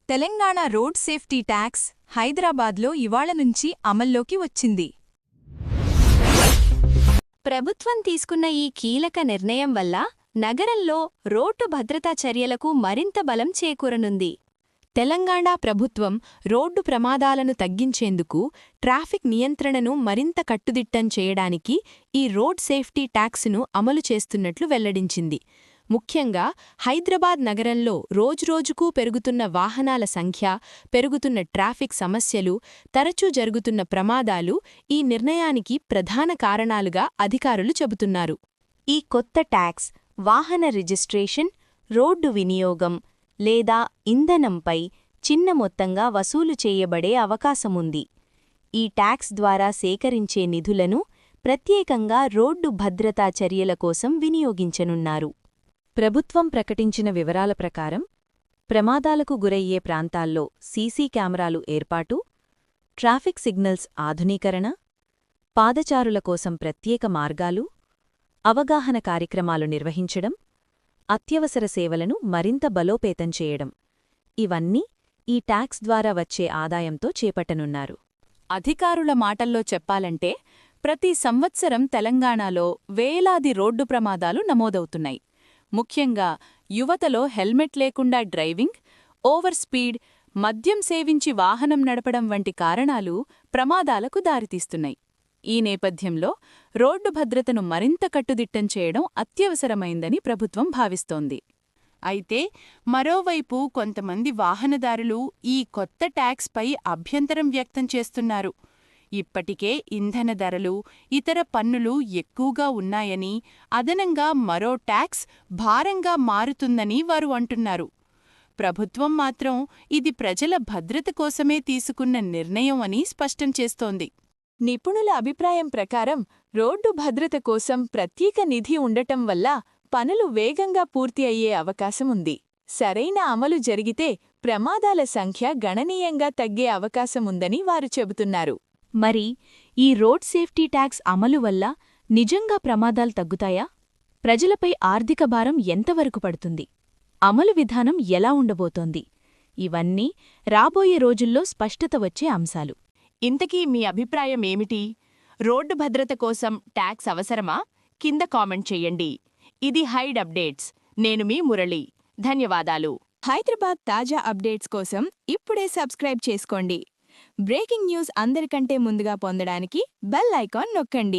Telangana road safety tax హైదరాబాద్లో ఇవాళ నుంచి అమల్లోకి వచ్చింది. ప్రభుత్వం తీసుకున్న ఈ కీలక నిర్ణయం వల్ల నగరంలో రోడ్డు భద్రతా చర్యలకు మరింత బలం చేకూరనుంది. తెలంగాణ ప్రభుత్వం రోడ్డు ప్రమాదాలను తగ్గించేందుకు ట్రాఫిక్ నియంత్రణను మరింత కట్టుదిట్టం చేయడానికి ఈ రోడ్ సేఫ్టీ ట్యాక్స్ను అమలు చేస్తున్నట్లు వెల్లడించింది. ముఖ్యంగా హైదరాబాద్ నగరంలో రోజురోజుకూ పెరుగుతున్న వాహనాల సంఖ్య, పెరుగుతున్న ట్రాఫిక్ సమస్యలు, తరచూ జరుగుతున్న ప్రమాదాలు ఈ నిర్ణయానికి ప్రధాన కారణాలుగా అధికారులు చెబుతున్నారు. ఈ కొత్త ట్యాక్స్ వాహన రిజిస్ట్రేషన్, రోడ్డు వినియోగం లేదా ఇంధనంపై చిన్న మొత్తంగా వసూలు చేయబడే అవకాశముంది. ఈ ట్యాక్స్ ద్వారా సేకరించే నిధులను ప్రత్యేకంగా రోడ్డు భద్రతా చర్యల కోసం వినియోగించనున్నారు. ప్రభుత్వం ప్రకటించిన వివరాల ప్రకారం ప్రమాదాలకు గురయ్యే ప్రాంతాల్లో సీసీ కెమెరాలు ఏర్పాటు, ట్రాఫిక్ సిగ్నల్స్ ఆధునీకరణ, పాదచారుల కోసం ప్రత్యేక మార్గాలు, అవగాహన కార్యక్రమాలు నిర్వహించడం, అత్యవసర సేవలను మరింత బలోపేతం చేయడం ఇవన్నీ ఈ ట్యాక్స్ ద్వారా వచ్చే ఆదాయంతో చేపట్టనున్నారు. అధికారుల మాటల్లో చెప్పాలంటే ప్రతి సంవత్సరం తెలంగాణలో వేలాది రోడ్డు ప్రమాదాలు నమోదవుతున్నాయి. ముఖ్యంగా యువతలో హెల్మెట్ లేకుండా డ్రైవింగ్, ఓవర్ స్పీడ్, మద్యం సేవించి వాహనం నడపడం వంటి కారణాలు ప్రమాదాలకు దారితీస్తున్నాయి. ఈ నేపథ్యంలో రోడ్డు భద్రతను మరింత కట్టుదిట్టం చేయడం అత్యవసరమైందని ప్రభుత్వం భావిస్తోంది. అయితే మరోవైపు కొంతమంది వాహనదారులు ఈ కొత్త ట్యాక్స్పై అభ్యంతరం వ్యక్తం చేస్తున్నారు. ఇప్పటికే ఇంధన ధరలు, ఇతర పన్నులు ఎక్కువగా ఉన్నాయని, అదనంగా మరో ట్యాక్స్ భారంగా మారుతుందని వారు అంటున్నారు. ప్రభుత్వం మాత్రం ఇది ప్రజల భద్రత కోసమే తీసుకున్న నిర్ణయం అని స్పష్టం చేస్తోంది. నిపుణుల అభిప్రాయం ప్రకారం రోడ్డు భద్రత కోసం ప్రత్యేక నిధి ఉండటం వల్ల పనులు వేగంగా పూర్తి అయ్యే అవకాశముంది. సరైన అమలు జరిగితే ప్రమాదాల సంఖ్య గణనీయంగా తగ్గే అవకాశముందని వారు చెబుతున్నారు. మరి ఈ రోడ్ సేఫ్టీ ట్యాక్స్ అమలు వల్ల నిజంగా ప్రమాదాలు తగ్గుతాయా? ప్రజలపై ఆర్థిక భారం ఎంతవరకు పడుతుంది? అమలు విధానం ఎలా ఉండబోతోంది? ఇవన్నీ రాబోయే రోజుల్లో స్పష్టత వచ్చే అంశాలు. ఇంతకీ మీ అభిప్రాయం ఏమిటి? రోడ్డు భద్రత కోసం ట్యాక్స్ అవసరమా? కింద కామెంట్ చెయ్యండి. ఇది హైడ్ అప్డేట్స్. నేను మీ మురళి. ధన్యవాదాలు. హైదరాబాద్ తాజా అప్డేట్స్ కోసం ఇప్పుడే సబ్స్క్రైబ్ చేసుకోండి. బ్రేకింగ్ న్యూస్ అందరికంటే ముందుగా పొందడానికి బెల్ ఐకాన్ నొక్కండి.